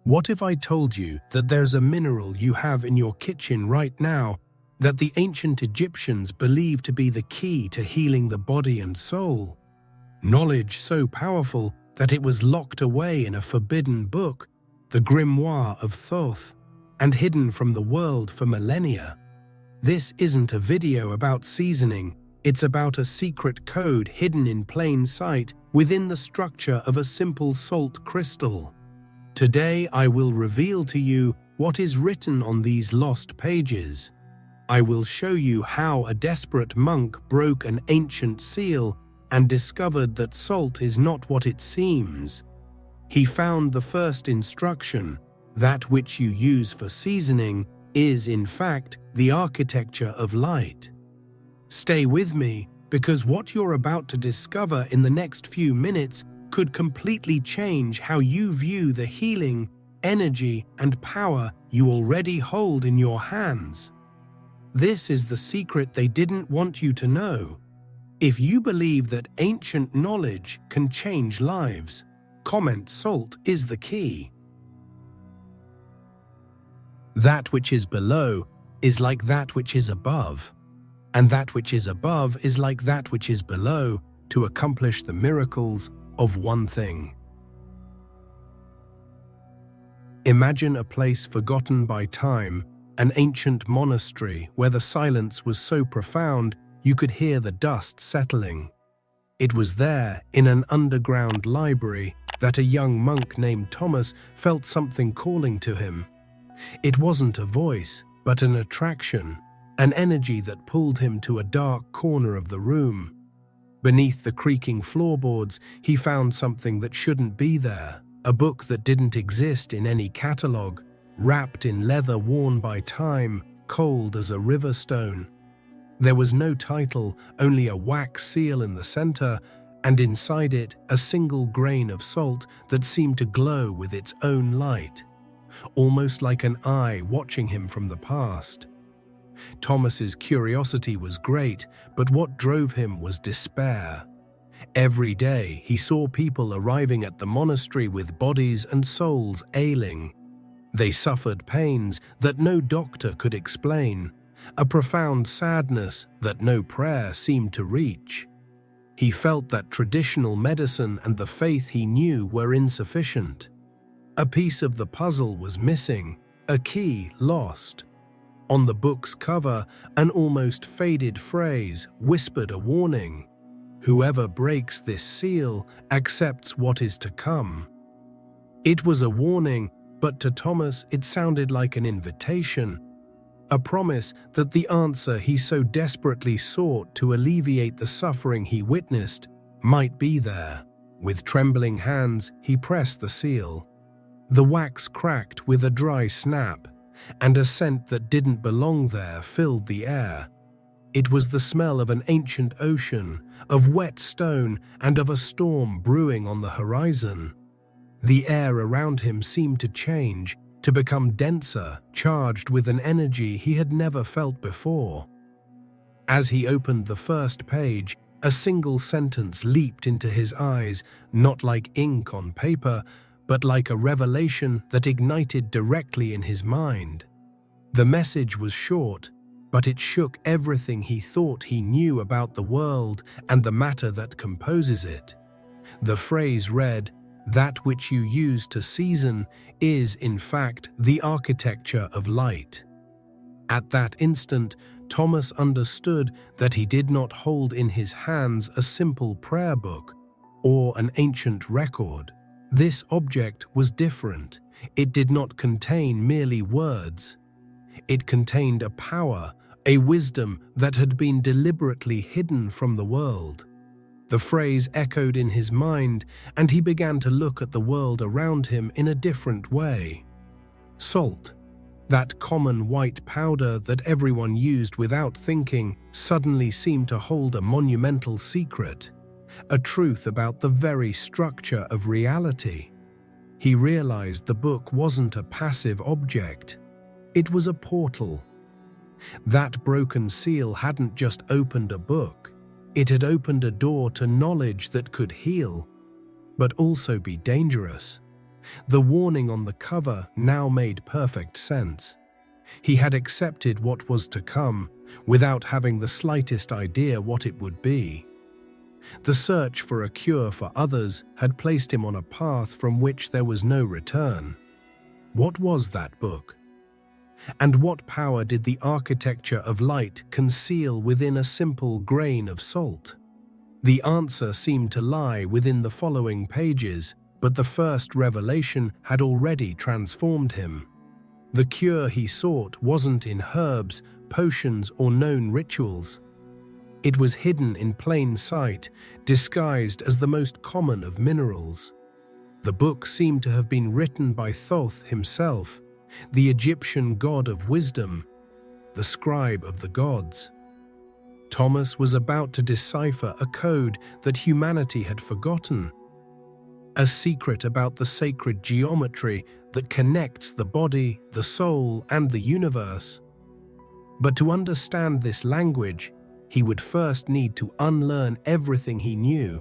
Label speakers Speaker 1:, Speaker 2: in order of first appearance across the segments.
Speaker 1: What if I told you that there's a mineral you have in your kitchen right now that the ancient Egyptians believed to be the key to healing the body and soul? Knowledge so powerful that it was locked away in a forbidden book, the Grimoire of Thoth, and hidden from the world for millennia. This isn't a video about seasoning, it's about a secret code hidden in plain sight within the structure of a simple salt crystal. Today I will reveal to you what is written on these lost pages. I will show you how a desperate monk broke an ancient seal and discovered that salt is not what it seems. He found the first instruction: that which you use for seasoning is, in fact, the architecture of light. Stay with me, because what you're about to discover in the next few minutes could completely change how you view the healing, energy, and power you already hold in your hands. This is the secret they didn't want you to know. If you believe that ancient knowledge can change lives, comment salt is the key. That which is below is like that which is above, and that which is above is like that which is below to accomplish the miracles of one thing. Imagine a place forgotten by time, an ancient monastery where the silence was so profound you could hear the dust settling. It was there, in an underground library, that a young monk named Thomas felt something calling to him. It wasn't a voice, but an attraction, an energy that pulled him to a dark corner of the room. Beneath the creaking floorboards, he found something that shouldn't be there, a book that didn't exist in any catalogue, wrapped in leather worn by time, cold as a river stone. There was no title, only a wax seal in the center, and inside it a single grain of salt that seemed to glow with its own light, almost like an eye watching him from the past. Thomas's curiosity was great, but what drove him was despair. Every day he saw people arriving at the monastery with bodies and souls ailing. They suffered pains that no doctor could explain, a profound sadness that no prayer seemed to reach. He felt that traditional medicine and the faith he knew were insufficient. A piece of the puzzle was missing, a key lost. On the book's cover, an almost faded phrase whispered a warning: "Whoever breaks this seal accepts what is to come." It was a warning, but to Thomas it sounded like an invitation, a promise that the answer he so desperately sought to alleviate the suffering he witnessed might be there. With trembling hands, he pressed the seal. The wax cracked with a dry snap, and a scent that didn't belong there filled the air. It was the smell of an ancient ocean, of wet stone, and of a storm brewing on the horizon. The air around him seemed to change, to become denser, charged with an energy he had never felt before. As he opened the first page, a single sentence leaped into his eyes, not like ink on paper, but like a revelation that ignited directly in his mind. The message was short, but it shook everything he thought he knew about the world and the matter that composes it. The phrase read, "That which you use to season is, in fact, the architecture of light." At that instant, Thomas understood that he did not hold in his hands a simple prayer book or an ancient record. This object was different. It did not contain merely words. It contained a power, a wisdom that had been deliberately hidden from the world. The phrase echoed in his mind, and he began to look at the world around him in a different way. Salt, that common white powder that everyone used without thinking, suddenly seemed to hold a monumental secret, a truth about the very structure of reality. He realized the book wasn't a passive object. It was a portal. That broken seal hadn't just opened a book. It had opened a door to knowledge that could heal, but also be dangerous. The warning on the cover now made perfect sense. He had accepted what was to come, without having the slightest idea what it would be. The search for a cure for others had placed him on a path from which there was no return. What was that book? And what power did the architecture of light conceal within a simple grain of salt? The answer seemed to lie within the following pages, but the first revelation had already transformed him. The cure he sought wasn't in herbs, potions, or known rituals. It was hidden in plain sight, disguised as the most common of minerals. The book seemed to have been written by Thoth himself, the Egyptian god of wisdom, the scribe of the gods. Thomas was about to decipher a code that humanity had forgotten, a secret about the sacred geometry that connects the body, the soul, and the universe. But to understand this language, he would first need to unlearn everything he knew.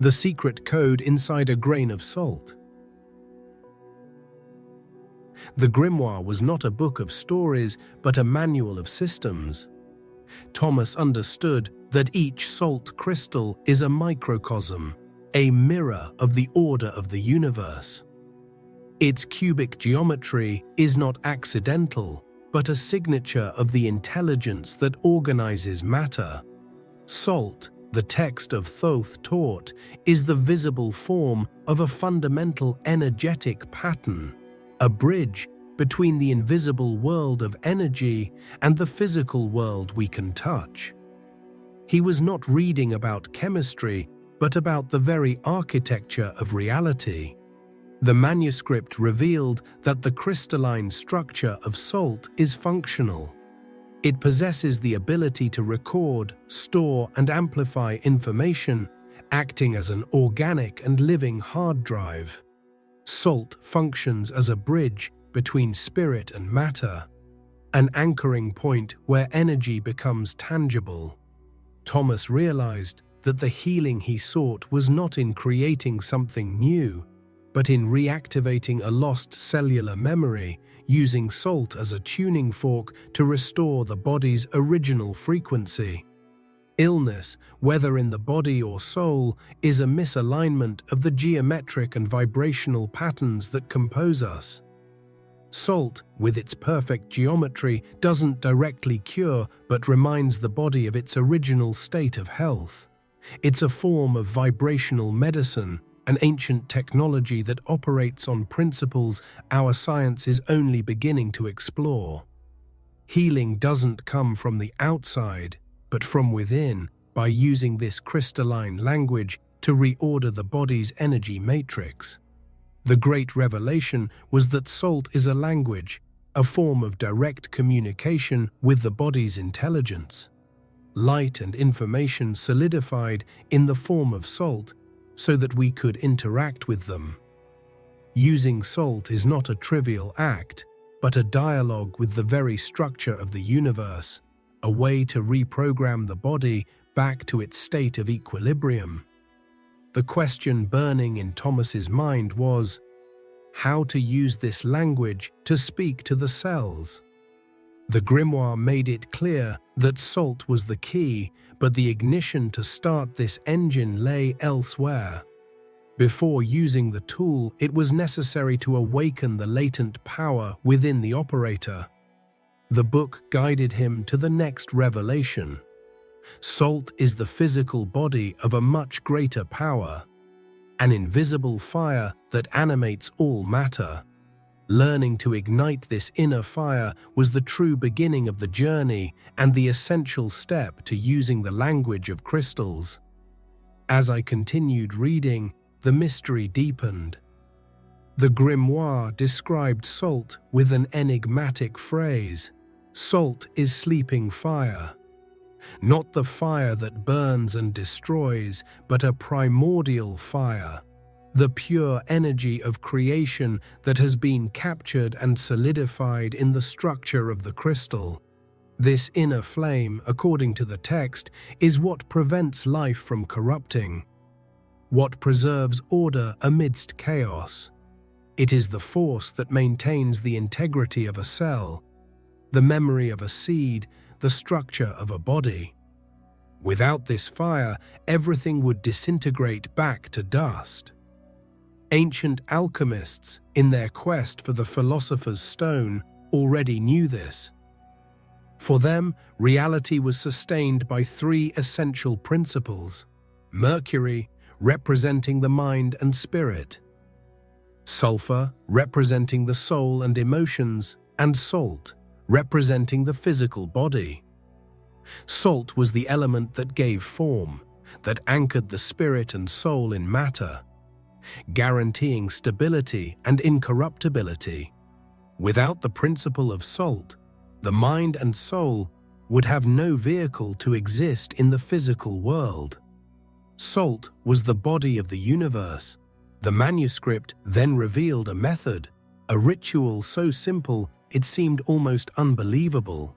Speaker 1: The secret code inside a grain of salt. The Grimoire was not a book of stories, but a manual of systems. Thomas understood that each salt crystal is a microcosm, a mirror of the order of the universe. Its cubic geometry is not accidental, but a signature of the intelligence that organizes matter. Salt, the text of Thoth taught, is the visible form of a fundamental energetic pattern, a bridge between the invisible world of energy and the physical world we can touch. He was not reading about chemistry, but about the very architecture of reality. The manuscript revealed that the crystalline structure of salt is functional. It possesses the ability to record, store, and amplify information, acting as an organic and living hard drive. Salt functions as a bridge between spirit and matter, an anchoring point where energy becomes tangible. Thomas realized that the healing he sought was not in creating something new, but in reactivating a lost cellular memory, using salt as a tuning fork to restore the body's original frequency. Illness, whether in the body or soul, is a misalignment of the geometric and vibrational patterns that compose us. Salt, with its perfect geometry, doesn't directly cure but reminds the body of its original state of health. It's a form of vibrational medicine, an ancient technology that operates on principles our science is only beginning to explore. Healing doesn't come from the outside, but from within, by using this crystalline language to reorder the body's energy matrix. The great revelation was that salt is a language, a form of direct communication with the body's intelligence. Light and information solidified in the form of salt so that we could interact with them. Using salt is not a trivial act, but a dialogue with the very structure of the universe, a way to reprogram the body back to its state of equilibrium. The question burning in Thomas's mind was how to use this language to speak to the cells. The Grimoire made it clear that salt was the key, but the ignition to start this engine lay elsewhere. Before using the tool, it was necessary to awaken the latent power within the operator. The book guided him to the next revelation. Salt is the physical body of a much greater power, an invisible fire that animates all matter. Learning to ignite this inner fire was the true beginning of the journey and the essential step to using the language of crystals. As I continued reading, the mystery deepened. The Grimoire described salt with an enigmatic phrase: "Salt is sleeping fire." Not the fire that burns and destroys, but a primordial fire, the pure energy of creation that has been captured and solidified in the structure of the crystal. This inner flame, according to the text, is what prevents life from corrupting. what preserves order amidst chaos. It is the force that maintains the integrity of a cell, the memory of a seed, the structure of a body. Without this fire, everything would disintegrate back to dust. Ancient alchemists, in their quest for the philosopher's stone, already knew this. For them, reality was sustained by three essential principles: mercury, representing the mind and spirit; sulfur, representing the soul and emotions; and salt, representing the physical body. Salt was the element that gave form, that anchored the spirit and soul in matter, guaranteeing stability and incorruptibility. Without the principle of salt, the mind and soul would have no vehicle to exist in the physical world. Salt was the body of the universe. The manuscript then revealed a method, a ritual so simple it seemed almost unbelievable.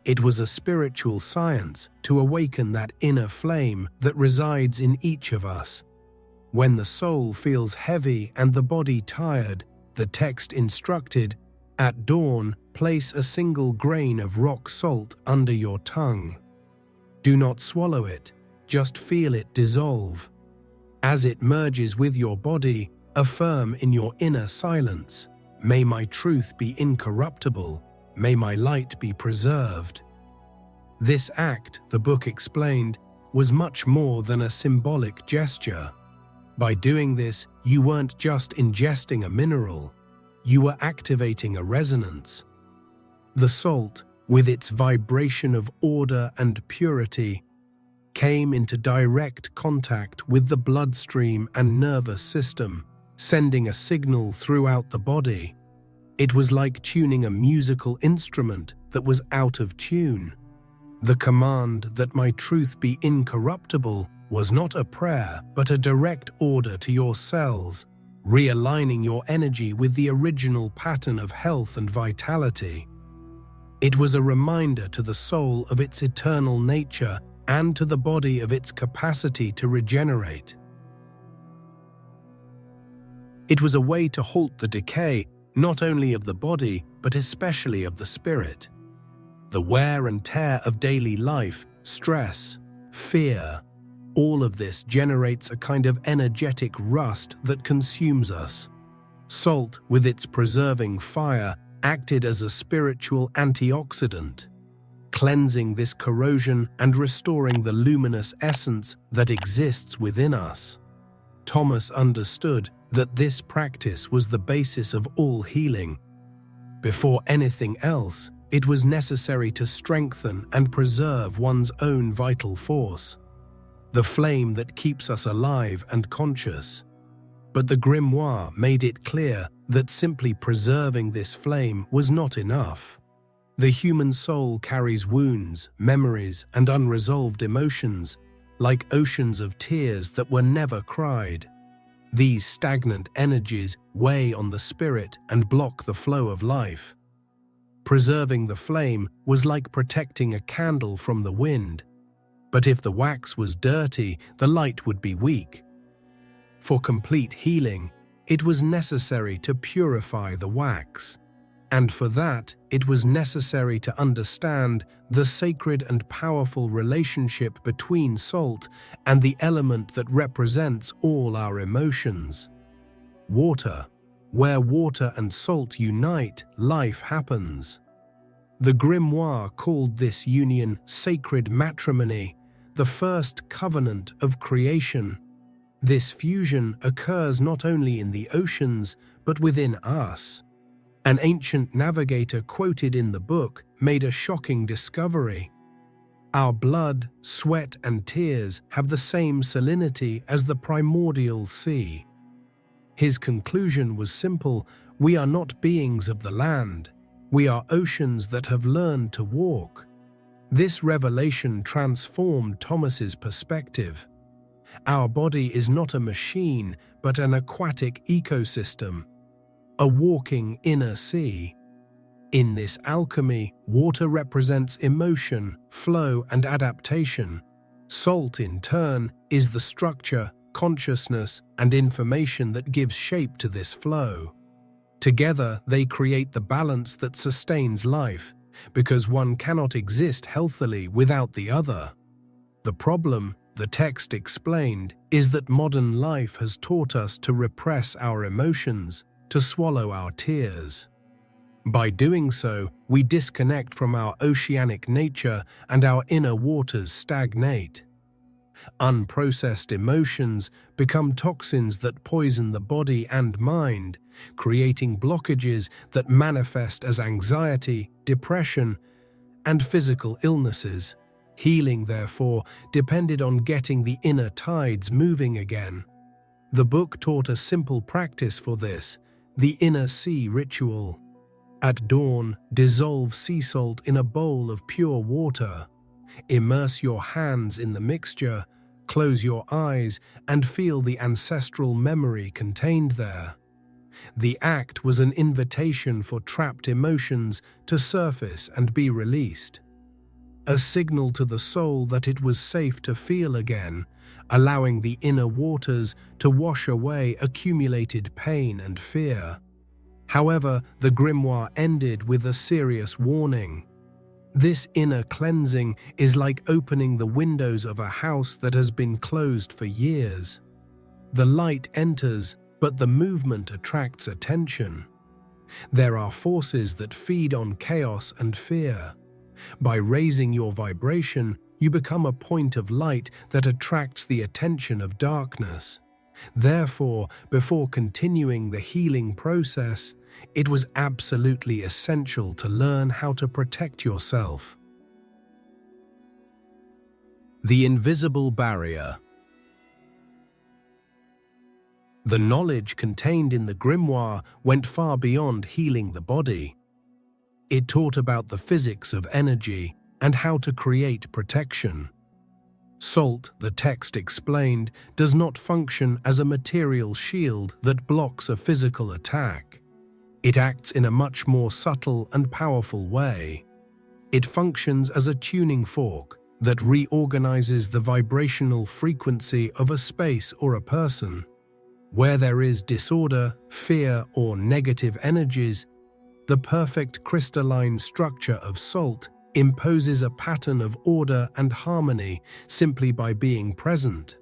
Speaker 1: It was a spiritual science to awaken that inner flame that resides in each of us. When the soul feels heavy and the body tired, the text instructed, "At dawn, place a single grain of rock salt under your tongue. Do not swallow it, just feel it dissolve. As it merges with your body, affirm in your inner silence, 'May my truth be incorruptible, may my light be preserved.'" This act, the book explained, was much more than a symbolic gesture. By doing this, you weren't just ingesting a mineral, you were activating a resonance. The salt, with its vibration of order and purity, came into direct contact with the bloodstream and nervous system, sending a signal throughout the body. It was like tuning a musical instrument that was out of tune. The command that my truth be incorruptible was not a prayer, but a direct order to your cells, realigning your energy with the original pattern of health and vitality. It was a reminder to the soul of its eternal nature and to the body of its capacity to regenerate. It was a way to halt the decay, not only of the body, but especially of the spirit. The wear and tear of daily life, stress, fear, all of this generates a kind of energetic rust that consumes us. Salt, with its preserving fire, acted as a spiritual antioxidant, cleansing this corrosion and restoring the luminous essence that exists within us. Thomas understood that this practice was the basis of all healing. Before anything else, it was necessary to strengthen and preserve one's own vital force, the flame that keeps us alive and conscious. But the Grimoire made it clear that simply preserving this flame was not enough. The human soul carries wounds, memories, and unresolved emotions, like oceans of tears that were never cried. These stagnant energies weigh on the spirit and block the flow of life. Preserving the flame was like protecting a candle from the wind. But if the wax was dirty, the light would be weak. For complete healing, it was necessary to purify the wax. And for that, it was necessary to understand the sacred and powerful relationship between salt and the element that represents all our emotions. Water. Where water and salt unite, life happens. The Grimoire called this union sacred matrimony, the first covenant of creation. This fusion occurs not only in the oceans, but within us. An ancient navigator quoted in the book made a shocking discovery. Our blood, sweat, and tears have the same salinity as the primordial sea. His conclusion was simple: we are not beings of the land. We are oceans that have learned to walk. This revelation transformed Thomas's perspective. Our body is not a machine, but an aquatic ecosystem, a walking inner sea. In this alchemy, water represents emotion, flow, and adaptation. Salt, in turn, is the structure, consciousness, and information that gives shape to this flow. Together, they create the balance that sustains life, because one cannot exist healthily without the other. The problem, the text explained, is that modern life has taught us to repress our emotions, to swallow our tears. By doing so, we disconnect from our oceanic nature and our inner waters stagnate. Unprocessed emotions become toxins that poison the body and mind, creating blockages that manifest as anxiety, depression, and physical illnesses. Healing, therefore, depended on getting the inner tides moving again. The book taught a simple practice for this, the inner sea ritual. At dawn, dissolve sea salt in a bowl of pure water. Immerse your hands in the mixture, close your eyes, and feel the ancestral memory contained there. The act was an invitation for trapped emotions to surface and be released. A signal to the soul that it was safe to feel again, allowing the inner waters to wash away accumulated pain and fear. However, the grimoire ended with a serious warning. This inner cleansing is like opening the windows of a house that has been closed for years. The light enters, but the movement attracts attention. There are forces that feed on chaos and fear. By raising your vibration, you become a point of light that attracts the attention of darkness. Therefore, before continuing the healing process, it was absolutely essential to learn how to protect yourself. The invisible barrier. The knowledge contained in the grimoire went far beyond healing the body. It taught about the physics of energy and how to create protection. Salt, the text explained, does not function as a material shield that blocks a physical attack. It acts in a much more subtle and powerful way. It functions as a tuning fork that reorganizes the vibrational frequency of a space or a person. Where there is disorder, fear, or negative energies, the perfect crystalline structure of salt imposes a pattern of order and harmony simply by being present.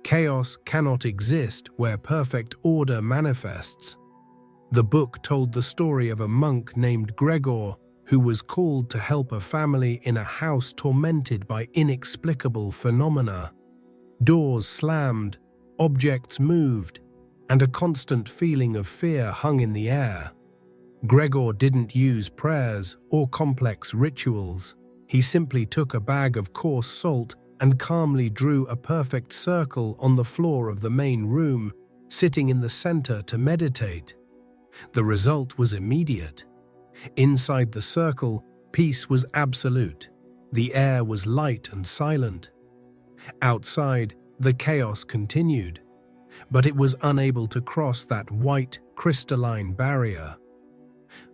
Speaker 1: Chaos cannot exist where perfect order manifests. The book told the story of a monk named Grimoire who was called to help a family in a house tormented by inexplicable phenomena. Doors slammed, objects moved, and a constant feeling of fear hung in the air. Grimoire didn't use prayers or complex rituals. He simply took a bag of coarse salt and calmly drew a perfect circle on the floor of the main room, sitting in the center to meditate. The result was immediate. Inside the circle, peace was absolute. The air was light and silent. Outside, the chaos continued, but it was unable to cross that white, crystalline barrier.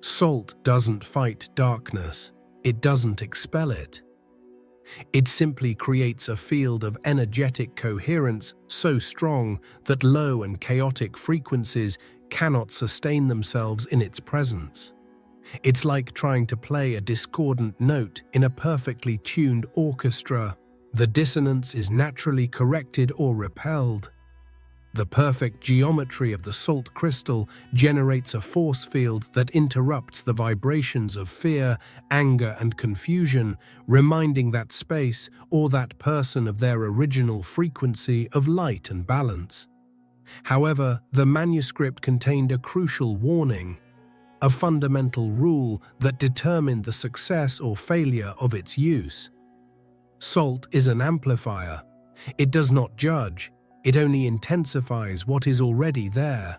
Speaker 1: Salt doesn't fight darkness. It doesn't expel it. It simply creates a field of energetic coherence so strong that low and chaotic frequencies cannot sustain themselves in its presence. It's like trying to play a discordant note in a perfectly tuned orchestra. The dissonance is naturally corrected or repelled. The perfect geometry of the salt crystal generates a force field that interrupts the vibrations of fear, anger, and confusion, reminding that space or that person of their original frequency of light and balance. However, the manuscript contained a crucial warning, a fundamental rule that determined the success or failure of its use. Salt is an amplifier. It does not judge. It only intensifies what is already there.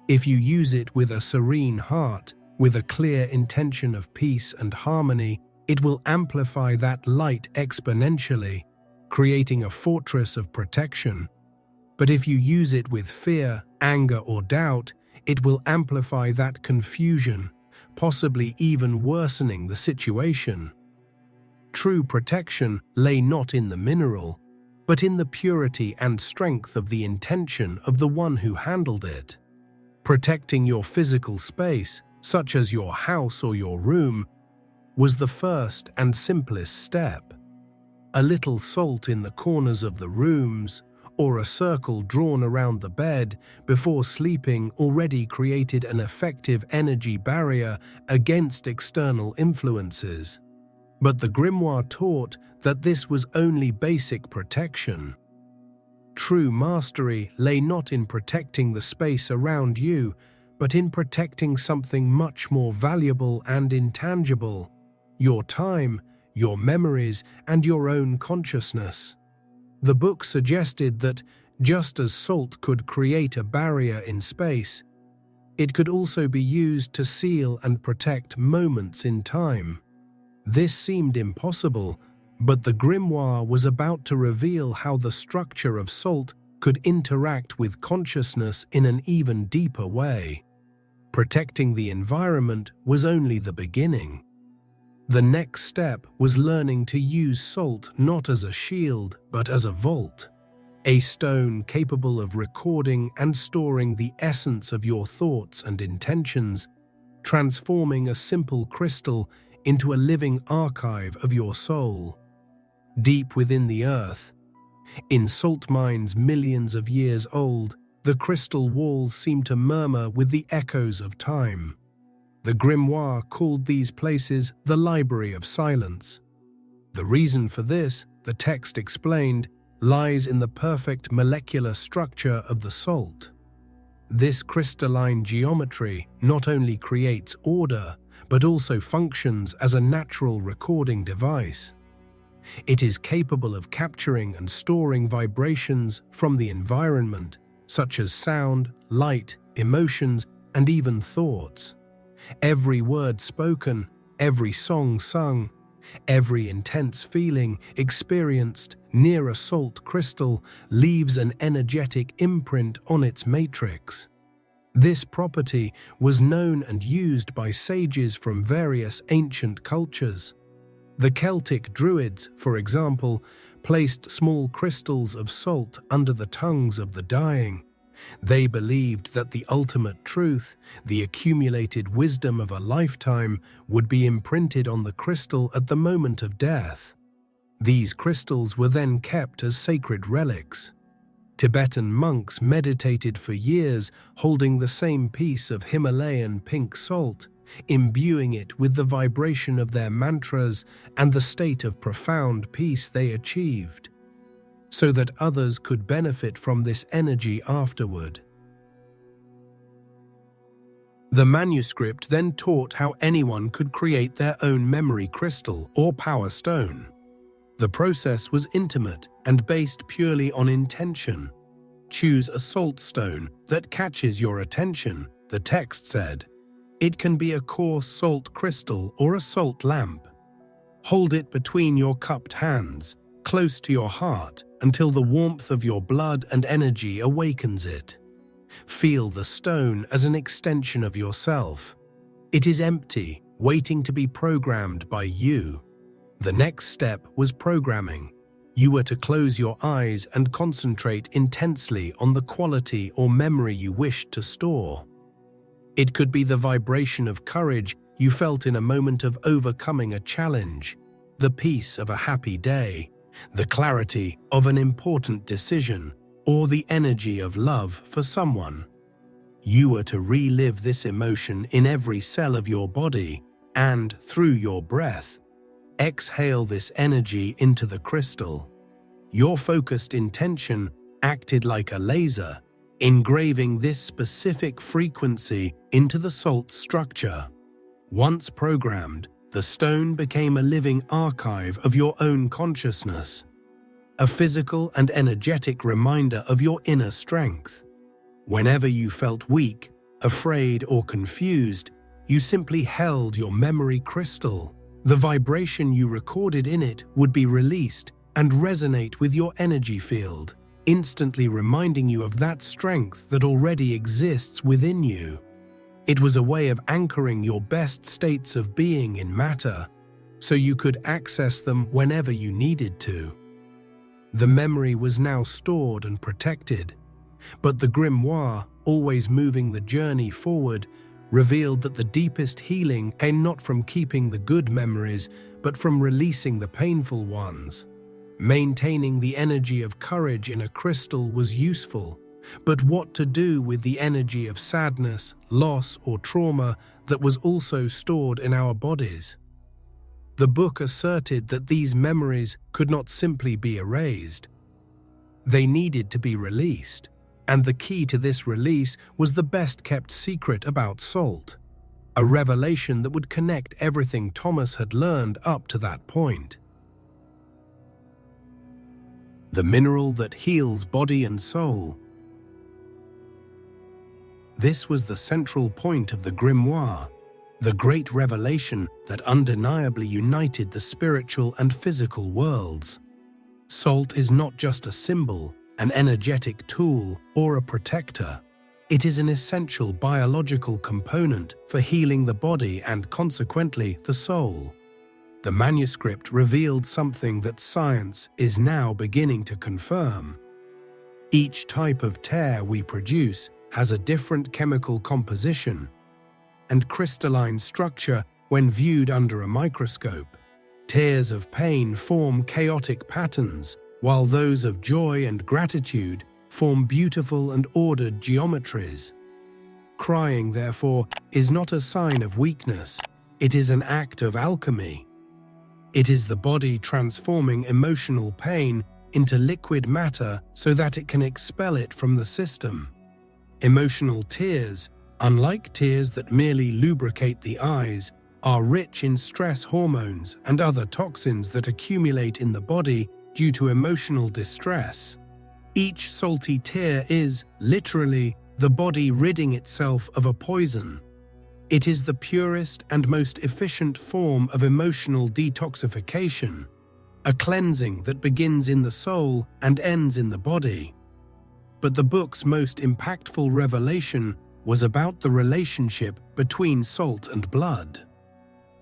Speaker 1: If you use it with a serene heart, with a clear intention of peace and harmony, it will amplify that light exponentially, creating a fortress of protection. But if you use it with fear, anger, or doubt, it will amplify that confusion, possibly even worsening the situation. True protection lay not in the mineral, but in the purity and strength of the intention of the one who handled it. Protecting your physical space, such as your house or your room, was the first and simplest step. A little salt in the corners of the rooms, or a circle drawn around the bed before sleeping already created an effective energy barrier against external influences. But the Grimoire taught that this was only basic protection. True mastery lay not in protecting the space around you, but in protecting something much more valuable and intangible: your time, your memories, and your own consciousness. The book suggested that, just as salt could create a barrier in space, it could also be used to seal and protect moments in time. This seemed impossible, but the Grimoire was about to reveal how the structure of salt could interact with consciousness in an even deeper way. Protecting the environment was only the beginning. The next step was learning to use salt not as a shield, but as a vault, a stone capable of recording and storing the essence of your thoughts and intentions, transforming a simple crystal into a living archive of your soul. Deep within the earth, in salt mines millions of years old, the crystal walls seem to murmur with the echoes of time. The Grimoire called these places the Library of Silence. The reason for this, the text explained, lies in the perfect molecular structure of the salt. This crystalline geometry not only creates order, but also functions as a natural recording device. It is capable of capturing and storing vibrations from the environment, such as sound, light, emotions, and even thoughts. Every word spoken, every song sung, every intense feeling experienced near a salt crystal leaves an energetic imprint on its matrix. This property was known and used by sages from various ancient cultures. The Celtic Druids, for example, placed small crystals of salt under the tongues of the dying. They believed that the ultimate truth, the accumulated wisdom of a lifetime, would be imprinted on the crystal at the moment of death. These crystals were then kept as sacred relics. Tibetan monks meditated for years, holding the same piece of Himalayan pink salt, imbuing it with the vibration of their mantras and the state of profound peace they achieved, so that others could benefit from this energy afterward. The manuscript then taught how anyone could create their own memory crystal or power stone. The process was intimate and based purely on intention. Choose a salt stone that catches your attention, the text said. It can be a coarse salt crystal or a salt lamp. Hold it between your cupped hands, close to your heart, until the warmth of your blood and energy awakens it. Feel the stone as an extension of yourself. It is empty, waiting to be programmed by you. The next step was programming. You were to close your eyes and concentrate intensely on the quality or memory you wished to store. It could be the vibration of courage you felt in a moment of overcoming a challenge, the peace of a happy day, the clarity of an important decision, or the energy of love for someone. You were to relive this emotion in every cell of your body and, through your breath, exhale this energy into the crystal. Your focused intention acted like a laser, engraving this specific frequency into the salt structure. Once programmed, the stone became a living archive of your own consciousness, a physical and energetic reminder of your inner strength. Whenever you felt weak, afraid, or confused, you simply held your memory crystal. The vibration you recorded in it would be released and resonate with your energy field, instantly reminding you of that strength that already exists within you. It was a way of anchoring your best states of being in matter, so you could access them whenever you needed to. The memory was now stored and protected, but the Grimoire, always moving the journey forward, revealed that the deepest healing came not from keeping the good memories, but from releasing the painful ones. Maintaining the energy of courage in a crystal was useful, but what to do with the energy of sadness, loss, or trauma that was also stored in our bodies? The book asserted that these memories could not simply be erased. They needed to be released, and the key to this release was the best-kept secret about salt, a revelation that would connect everything Thomas had learned up to that point. The mineral that heals body and soul. This was the central point of the Grimoire, the great revelation that undeniably united the spiritual and physical worlds. Salt is not just a symbol, an energetic tool, or a protector. It is an essential biological component for healing the body and, consequently, the soul. The manuscript revealed something that science is now beginning to confirm. Each type of tear we produce has a different chemical composition and crystalline structure when viewed under a microscope. Tears of pain form chaotic patterns, while those of joy and gratitude form beautiful and ordered geometries. Crying, therefore, is not a sign of weakness. It is an act of alchemy. It is the body transforming emotional pain into liquid matter so that it can expel it from the system. Emotional tears, unlike tears that merely lubricate the eyes, are rich in stress hormones and other toxins that accumulate in the body due to emotional distress. Each salty tear is, literally, the body ridding itself of a poison. It is the purest and most efficient form of emotional detoxification, a cleansing that begins in the soul and ends in the body. But the book's most impactful revelation was about the relationship between salt and blood.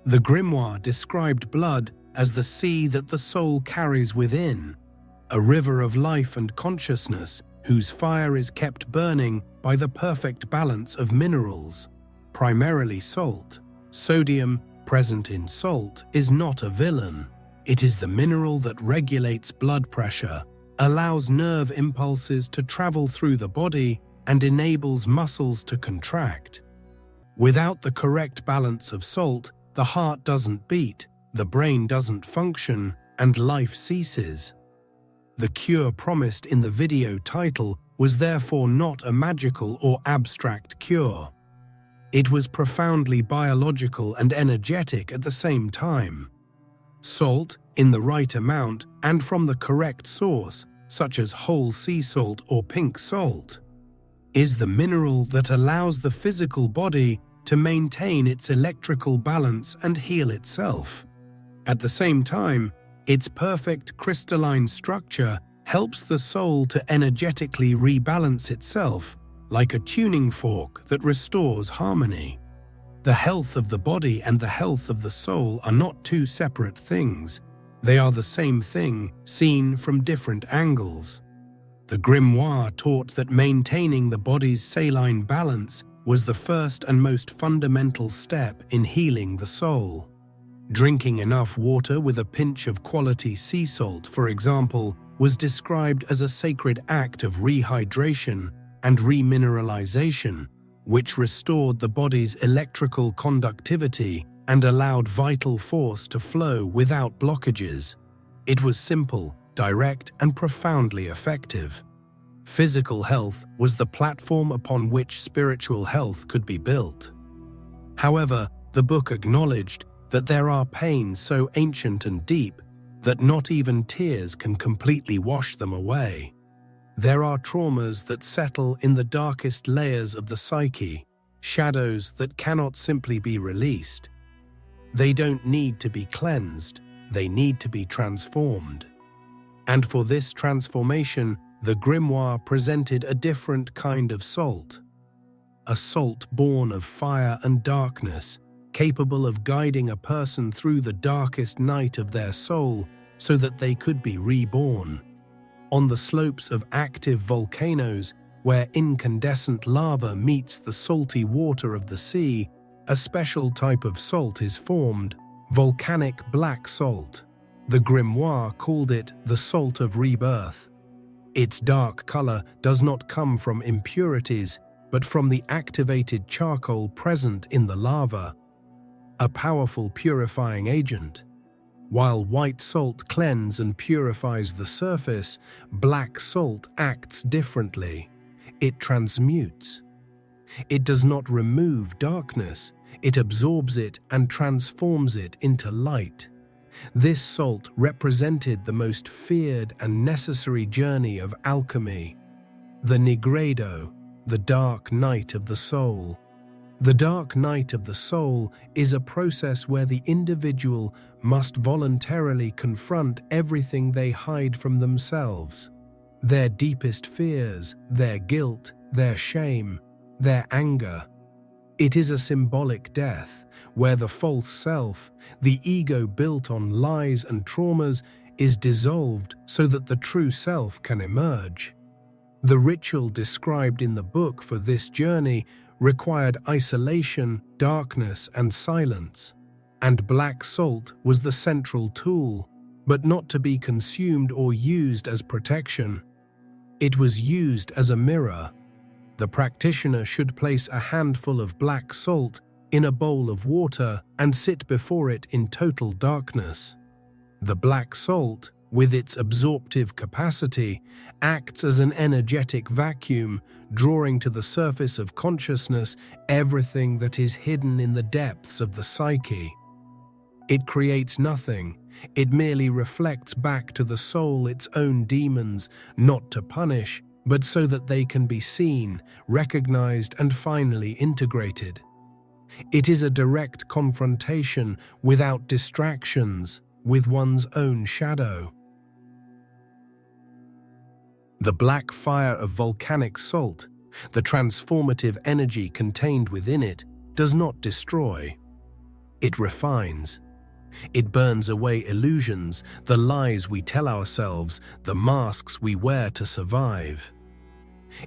Speaker 1: The Grimoire described blood as the sea that the soul carries within, a river of life and consciousness whose fire is kept burning by the perfect balance of minerals, primarily salt. Sodium, present in salt, is not a villain. It is the mineral that regulates blood pressure, allows nerve impulses to travel through the body, and enables muscles to contract. Without the correct balance of salt, the heart doesn't beat, the brain doesn't function, and life ceases. The cure promised in the video title was therefore not a magical or abstract cure. It was profoundly biological and energetic at the same time. Salt, in the right amount and from the correct source, such as whole sea salt or pink salt, is the mineral that allows the physical body to maintain its electrical balance and heal itself. At the same time, its perfect crystalline structure helps the soul to energetically rebalance itself, like a tuning fork that restores harmony. The health of the body and the health of the soul are not two separate things. They are the same thing, seen from different angles. The Grimoire taught that maintaining the body's saline balance was the first and most fundamental step in healing the soul. Drinking enough water with a pinch of quality sea salt, for example, was described as a sacred act of rehydration and remineralization, which restored the body's electrical conductivity and allowed vital force to flow without blockages. It was simple, direct, and profoundly effective. Physical health was the platform upon which spiritual health could be built. However, the book acknowledged that there are pains so ancient and deep that not even tears can completely wash them away. There are traumas that settle in the darkest layers of the psyche, shadows that cannot simply be released. They don't need to be cleansed, they need to be transformed. And for this transformation, the Grimoire presented a different kind of salt. A salt born of fire and darkness, capable of guiding a person through the darkest night of their soul so that they could be reborn. On the slopes of active volcanoes, where incandescent lava meets the salty water of the sea, a special type of salt is formed, volcanic black salt. The Grimoire called it the salt of rebirth. Its dark color does not come from impurities, but from the activated charcoal present in the lava, a powerful purifying agent. While white salt cleanses and purifies the surface, black salt acts differently. It transmutes. It does not remove darkness, it absorbs it and transforms it into light. This salt represented the most feared and necessary journey of alchemy, the Nigredo, the dark night of the soul. The dark night of the soul is a process where the individual must voluntarily confront everything they hide from themselves. Their deepest fears, their guilt, their shame, their anger. It is a symbolic death, where the false self, the ego built on lies and traumas, is dissolved so that the true self can emerge. The ritual described in the book for this journey required isolation, darkness, and silence, and black salt was the central tool, but not to be consumed or used as protection. It was used as a mirror. The practitioner should place a handful of black salt in a bowl of water and sit before it in total darkness. The black salt, with its absorptive capacity, acts as an energetic vacuum, drawing to the surface of consciousness everything that is hidden in the depths of the psyche. It creates nothing, it merely reflects back to the soul its own demons, not to punish, but so that they can be seen, recognized, and finally integrated. It is a direct confrontation without distractions, with one's own shadow. The black fire of volcanic salt, the transformative energy contained within it, does not destroy. It refines. It burns away illusions, the lies we tell ourselves, the masks we wear to survive.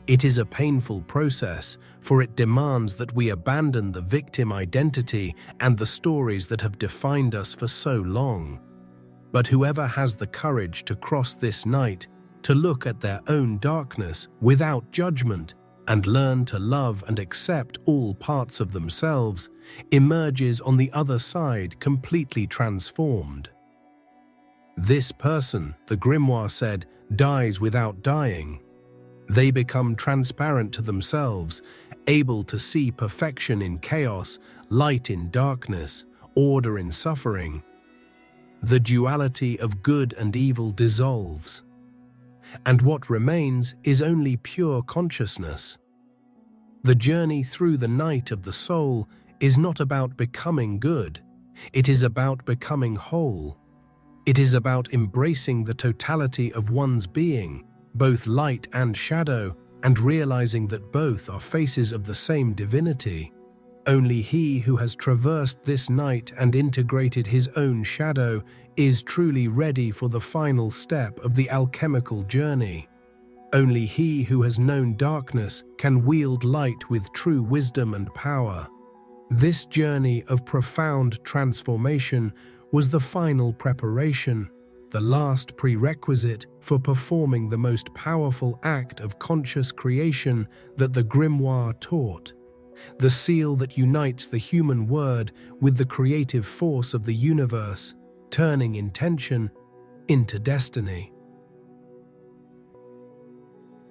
Speaker 1: It is a painful process, for it demands that we abandon the victim identity and the stories that have defined us for so long. But whoever has the courage to cross this night, to look at their own darkness without judgment, and learn to love and accept all parts of themselves, emerges on the other side completely transformed. This person, the Grimoire said, dies without dying. They become transparent to themselves, able to see perfection in chaos, light in darkness, order in suffering. The duality of good and evil dissolves, and what remains is only pure consciousness. The journey through the night of the soul is not about becoming good, it is about becoming whole. It is about embracing the totality of one's being, both light and shadow, and realizing that both are faces of the same divinity. Only he who has traversed this night and integrated his own shadow is truly ready for the final step of the alchemical journey. Only he who has known darkness can wield light with true wisdom and power. This journey of profound transformation was the final preparation, the last prerequisite for performing the most powerful act of conscious creation that the Grimoire taught, the seal that unites the human word with the creative force of the universe, turning intention into destiny.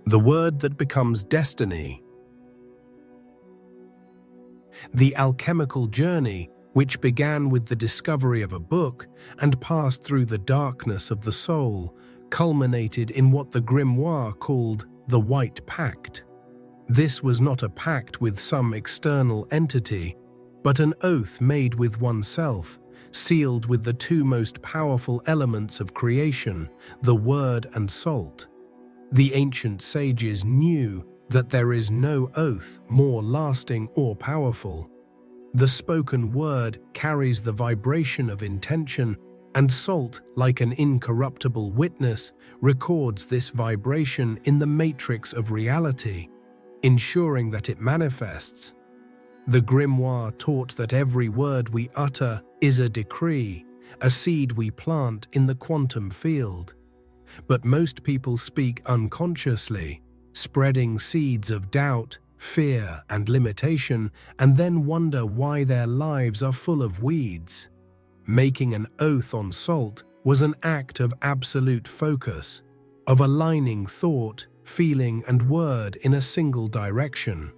Speaker 1: The word that becomes destiny. The alchemical journey, which began with the discovery of a book and passed through the darkness of the soul, culminated in what the Grimoire called the White Pact. This was not a pact with some external entity, but an oath made with oneself, sealed with the two most powerful elements of creation, the word and salt. The ancient sages knew that there is no oath more lasting or powerful. The spoken word carries the vibration of intention, And salt, like an incorruptible witness, records this vibration in the matrix of reality, ensuring that it manifests. The Grimoire taught that every word we utter is a decree, a seed we plant in the quantum field. But most people speak unconsciously, spreading seeds of doubt, fear, and limitation, and then wonder why their lives are full of weeds. Making an oath on salt was an act of absolute focus, of aligning thought, feeling, and word in a single direction.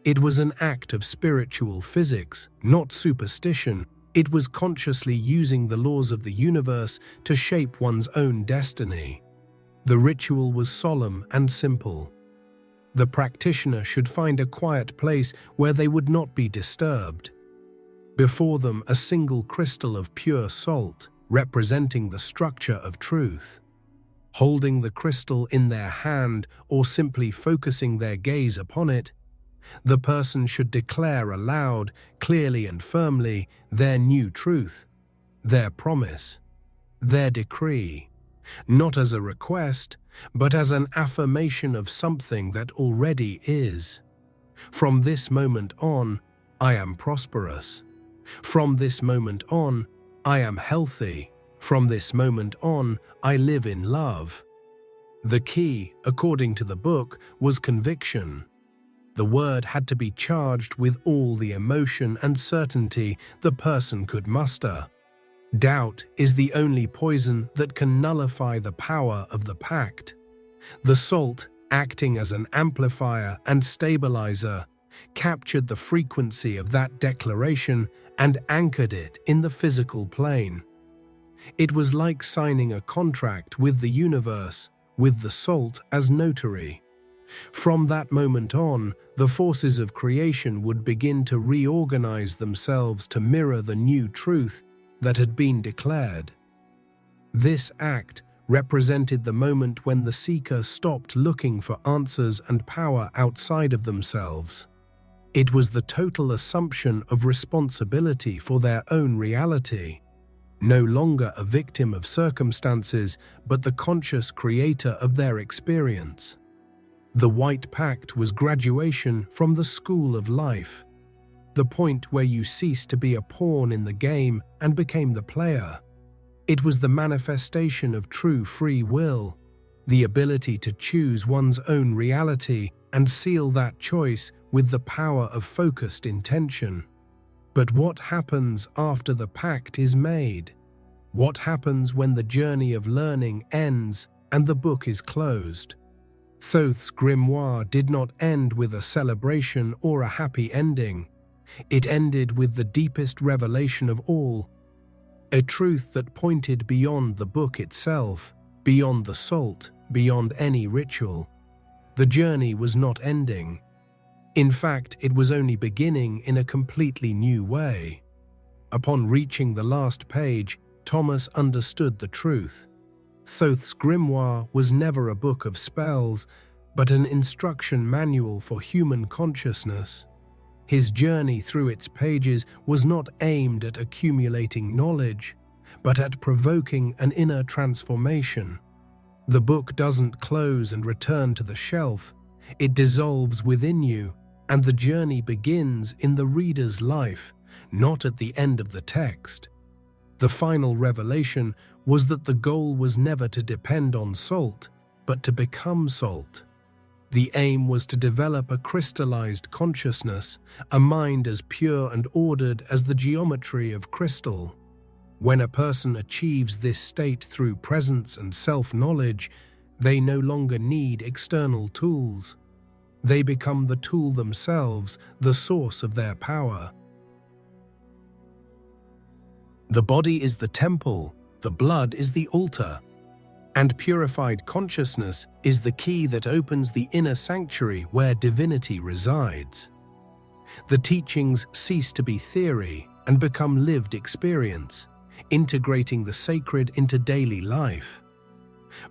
Speaker 1: It was an act of spiritual physics, not superstition. It was consciously using the laws of the universe to shape one's own destiny. The ritual was solemn and simple. The practitioner should find a quiet place where they would not be disturbed. Before them, a single crystal of pure salt, representing the structure of truth. Holding the crystal in their hand or simply focusing their gaze upon it, the person should declare aloud, clearly and firmly, their new truth, their promise, their decree, not as a request, but as an affirmation of something that already is. From this moment on, I am prosperous. From this moment on, I am healthy. From this moment on, I live in love. The key, according to the book, was conviction. The word had to be charged with all the emotion and certainty the person could muster. Doubt is the only poison that can nullify the power of the pact. The salt, acting as an amplifier and stabilizer, captured the frequency of that declaration and anchored it in the physical plane. It was like signing a contract with the universe, with the salt as notary. From that moment on, the forces of creation would begin to reorganize themselves to mirror the new truth that had been declared. This act represented the moment when the seeker stopped looking for answers and power outside of themselves. It was the total assumption of responsibility for their own reality. No longer a victim of circumstances, but the conscious creator of their experience. The White Pact was graduation from the school of life, the point where you ceased to be a pawn in the game and became the player. It was the manifestation of true free will, the ability to choose one's own reality and seal that choice with the power of focused intention. But what happens after the pact is made? What happens when the journey of learning ends and the book is closed? Thoth's Grimoire did not end with a celebration or a happy ending. It ended with the deepest revelation of all, a truth that pointed beyond the book itself, beyond the salt, beyond any ritual. The journey was not ending. In fact, it was only beginning in a completely new way. Upon reaching the last page, Thomas understood the truth. Thoth's Grimoire was never a book of spells, but an instruction manual for human consciousness. His journey through its pages was not aimed at accumulating knowledge, but at provoking an inner transformation. The book doesn't close and return to the shelf. It dissolves within you, and the journey begins in the reader's life, not at the end of the text. The final revelation was that the goal was never to depend on salt, but to become salt. The aim was to develop a crystallized consciousness, a mind as pure and ordered as the geometry of crystal. When a person achieves this state through presence and self-knowledge, they no longer need external tools. They become the tool themselves, the source of their power. The body is the temple, the blood is the altar, and purified consciousness is the key that opens the inner sanctuary where divinity resides. The teachings cease to be theory and become lived experience, integrating the sacred into daily life.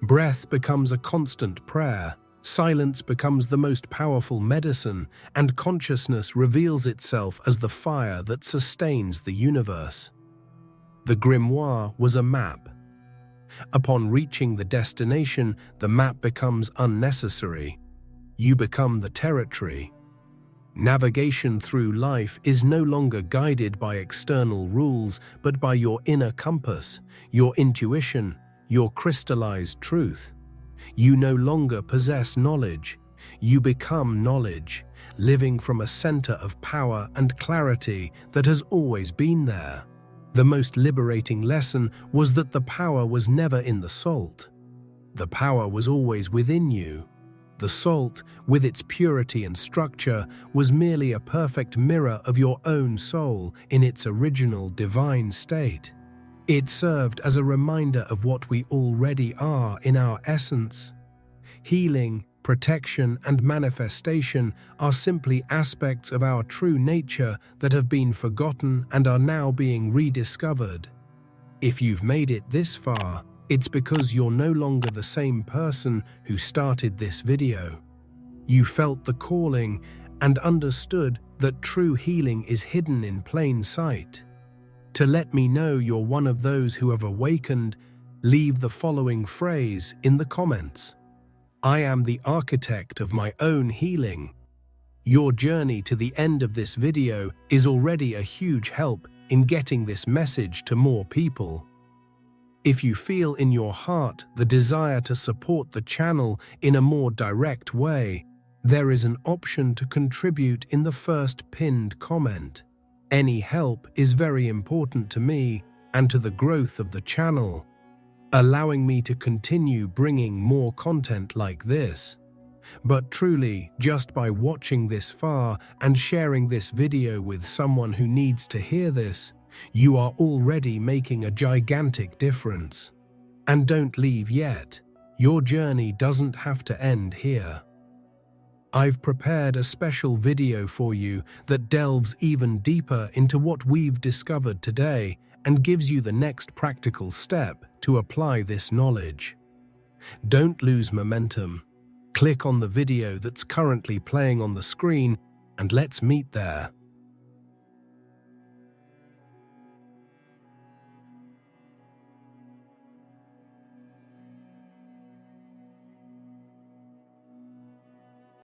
Speaker 1: Breath becomes a constant prayer, silence becomes the most powerful medicine, and consciousness reveals itself as the fire that sustains the universe. The grimoire was a map. Upon reaching the destination, the map becomes unnecessary. You become the territory. Navigation through life is no longer guided by external rules, but by your inner compass, your intuition, your crystallized truth. You no longer possess knowledge. You become knowledge, living from a center of power and clarity that has always been there. The most liberating lesson was that the power was never in the salt. The power was always within you. The salt, with its purity and structure, was merely a perfect mirror of your own soul in its original divine state. It served as a reminder of what we already are in our essence. Healing, protection, and manifestation are simply aspects of our true nature that have been forgotten and are now being rediscovered. If you've made it this far, it's because you're no longer the same person who started this video. You felt the calling and understood that true healing is hidden in plain sight. To let me know you're one of those who have awakened, leave the following phrase in the comments. I am the architect of my own healing. Your journey to the end of this video is already a huge help in getting this message to more people. If you feel in your heart the desire to support the channel in a more direct way, there is an option to contribute in the first pinned comment. Any help is very important to me and to the growth of the channel, allowing me to continue bringing more content like this. But truly, just by watching this far and sharing this video with someone who needs to hear this, you are already making a gigantic difference. And don't leave yet. Your journey doesn't have to end here. I've prepared a special video for you that delves even deeper into what we've discovered today and gives you the next practical step to apply this knowledge. Don't lose momentum. Click on the video that's currently playing on the screen and let's meet there.